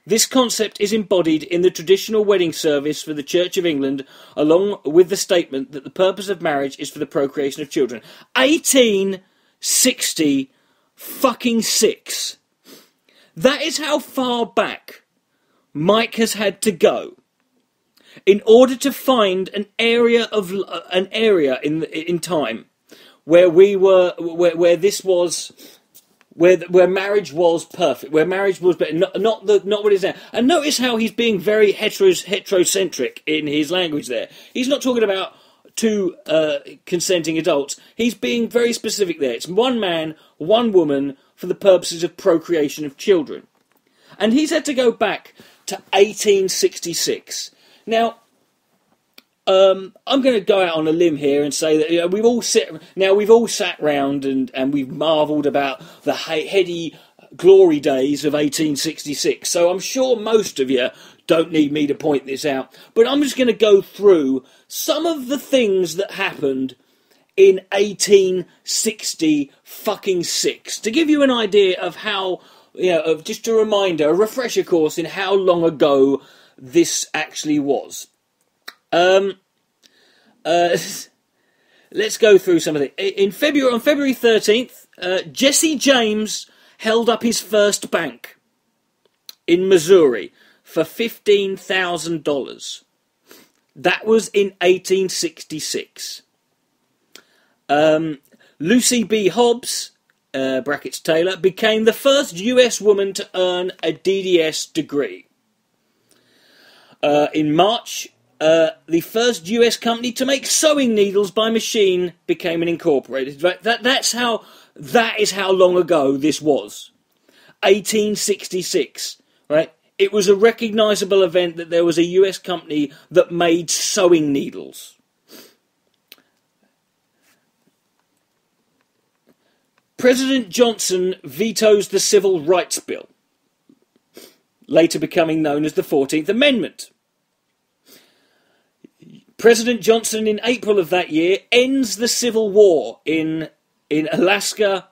This concept is embodied in the traditional wedding service for the Church of England, along with the statement that the purpose of marriage is for the procreation of children. 1860 fucking 6. That is how far back Mike has had to go in order to find an area in time where we were, where this was, where marriage was perfect, where marriage was better, not what it is now. And notice how he's being very heterocentric in his language there. He's not talking about two consenting adults. He's being very specific there. It's one man, one woman for the purposes of procreation of children. And he's had to go back to 1866. Now, I'm going to go out on a limb here and say that we've all sat round and we've marvelled about the heady glory days of 1866. So I'm sure most of you don't need me to point this out, but I'm just going to go through some of the things that happened in 1860 fucking 6 to give you an idea of how, of just a reminder, a refresher course in how long ago this actually was. Let's go through some of it. On February 13th, Jesse James held up his first bank in Missouri for $15,000. That was in 1866. Lucy B. Hobbs, brackets Taylor, became the first US woman to earn a DDS degree. In March, the first US company to make sewing needles by machine became incorporated. That is how long ago this was. 1866, right? It was a recognisable event that there was a US company that made sewing needles. President Johnson vetoes the Civil Rights Bill, later becoming known as the 14th Amendment. President Johnson, in April of that year, ends the Civil War in Alaska,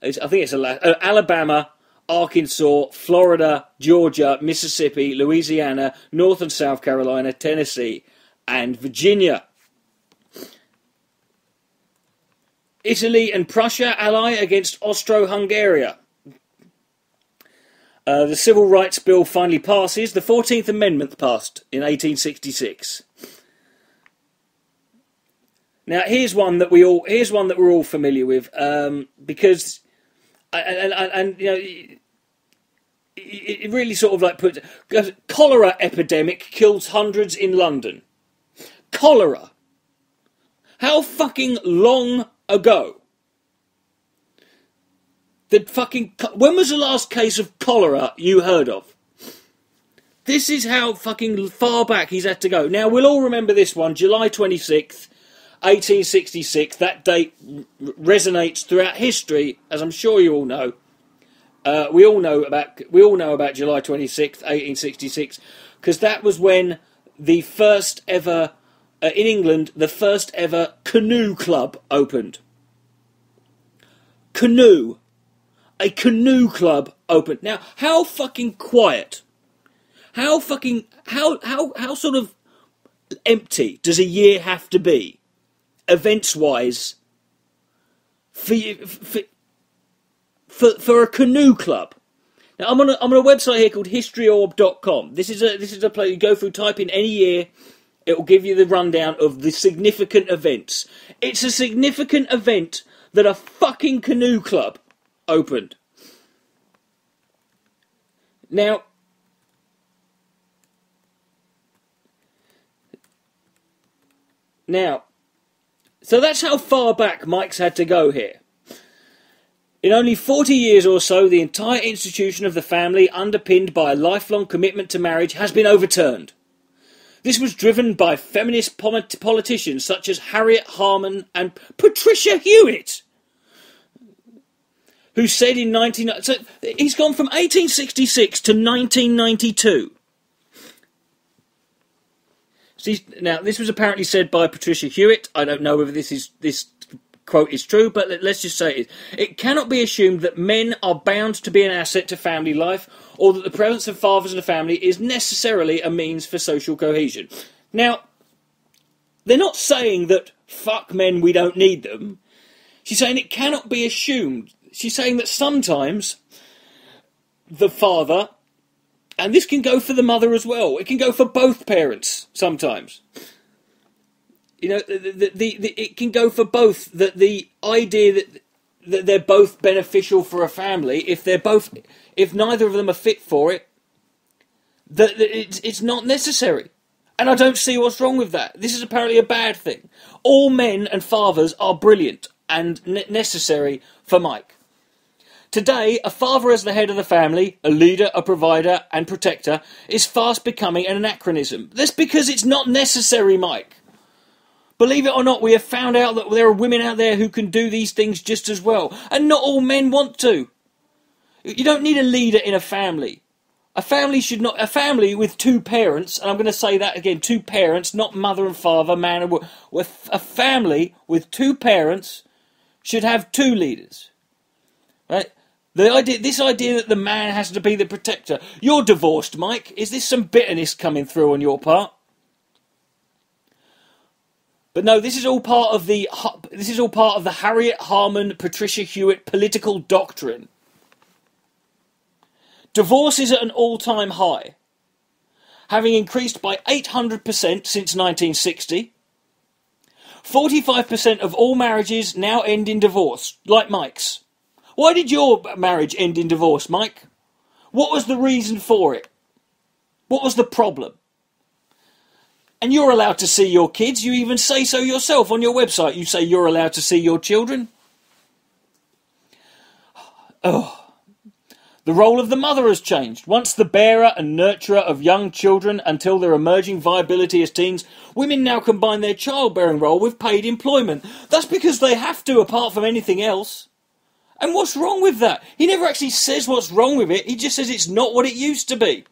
I think it's Alabama, Arkansas, Florida, Georgia, Mississippi, Louisiana, North and South Carolina, Tennessee, and Virginia. Italy and Prussia ally against Austro-Hungary. The Civil Rights Bill finally passes. The 14th Amendment passed in 1866. Now, here's one that we're all familiar with, because, it really sort of like puts, cholera epidemic kills hundreds in London. Cholera. How fucking long ago? When was the last case of cholera you heard of? This is how fucking far back he's had to go. Now, we'll all remember this one, July 26th, 1866. That date resonates throughout history, as I'm sure you all know. We all know about July 26th, 1866, because that was when the first ever, in England, the first ever canoe club opened. Canoe. A canoe club opened. Now, how fucking quiet, how sort of empty does a year have to be, events-wise, for a canoe club? Now, I'm on a website here called historyorb.com. This is a place you go through, type in any year, it will give you the rundown of the significant events. It's a significant event that a fucking canoe club opened. Now, so that's how far back Mike's had to go here. In only 40 years or so, the entire institution of the family, underpinned by a lifelong commitment to marriage, has been overturned. This was driven by feminist politicians such as Harriet Harman and Patricia Hewitt, who said in so he's gone from 1866 to 1992. See, now, this was apparently said by Patricia Hewitt. I don't know whether this quote is true, but let's just say it. It cannot be assumed that men are bound to be an asset to family life, or that the presence of fathers in the family is necessarily a means for social cohesion. Now, they're not saying that, fuck men, we don't need them. She's saying it cannot be assumed. She's saying that sometimes the father, and this can go for the mother as well, it can go for both parents sometimes. You know, it can go for both. That the idea that they're both beneficial for a family, if neither of them are fit for it, that it's not necessary. And I don't see what's wrong with that. This is apparently a bad thing. All men and fathers are brilliant and necessary for Mike. Today, a father as the head of the family, a leader, a provider and protector, is fast becoming an anachronism. That's because it's not necessary, Mike. Believe it or not, we have found out that there are women out there who can do these things just as well. And not all men want to. You don't need a leader in a family. A family with two parents, and I'm going to say that again, two parents, not mother and father, man and woman. A family with two parents should have two leaders. Right? This idea that the man has to be the protector. You're divorced, Mike. Is this some bitterness coming through on your part? But no, this is all part of the Harriet Harman, Patricia Hewitt political doctrine. Divorce is at an all-time high, having increased by 800% since 1960. 45% of all marriages now end in divorce, like Mike's. Why did your marriage end in divorce, Mike? What was the reason for it? What was the problem? And you're allowed to see your kids. You even say so yourself on your website. You say you're allowed to see your children. Oh. The role of the mother has changed. Once the bearer and nurturer of young children until their emerging viability as teens, women now combine their childbearing role with paid employment. That's because they have to, apart from anything else. And what's wrong with that? He never actually says what's wrong with it. He just says it's not what it used to be.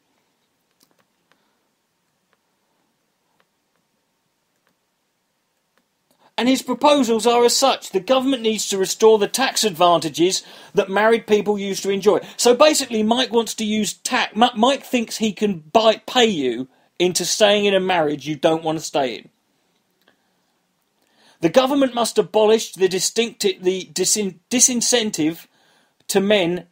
And his proposals are as such. The government needs to restore the tax advantages that married people used to enjoy. So basically, Mike wants to use tax. Mike thinks he can pay you into staying in a marriage you don't want to stay in. The government must abolish the disincentive to men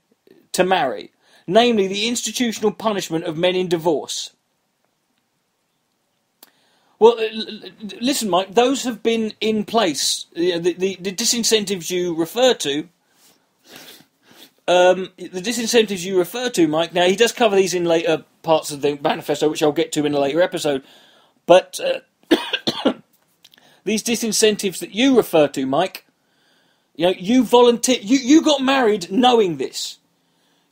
to marry, namely the institutional punishment of men in divorce. Well, listen, Mike, those have been in place. The disincentives you refer to, Mike, now he does cover these in later parts of the manifesto, which I'll get to in a later episode, but these disincentives that you refer to, Mike, you know, you got married knowing this.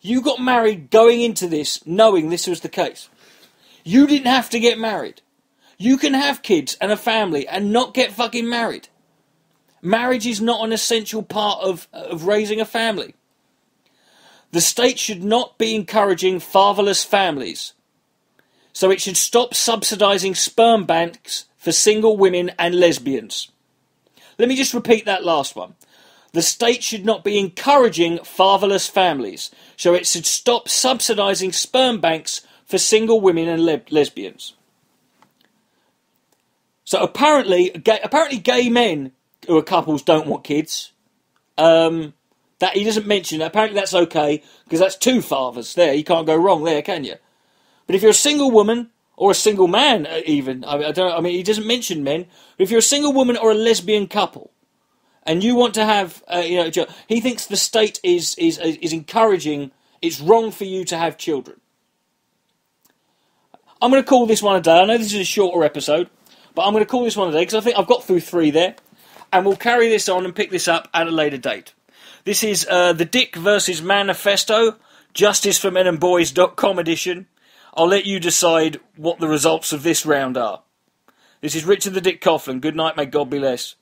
You got married going into this knowing this was the case. You didn't have to get married. You can have kids and a family and not get fucking married. Marriage is not an essential part of raising a family. The state should not be encouraging fatherless families. So it should stop subsidising sperm banks for single women and lesbians. Let me just repeat that last one. The state should not be encouraging fatherless families. So it should stop subsidising sperm banks for single women and lesbians. So apparently gay men who are couples don't want kids. That he doesn't mention. Apparently that's okay because that's two fathers. There, you can't go wrong there, can you? But if you're a single woman or a single man, even he doesn't mention men. But if you're a single woman or a lesbian couple, and you want to have, he thinks the state is encouraging. It's wrong for you to have children. I'm going to call this one a day. I know this is a shorter episode. But I'm going to call this one a day because I think I've got through 3 there. And we'll carry this on and pick this up at a later date. This is the Dick versus Manifesto, justiceformenandboys.com edition. I'll let you decide what the results of this round are. This is Richard the Dick Coughlan. Good night, may God be less.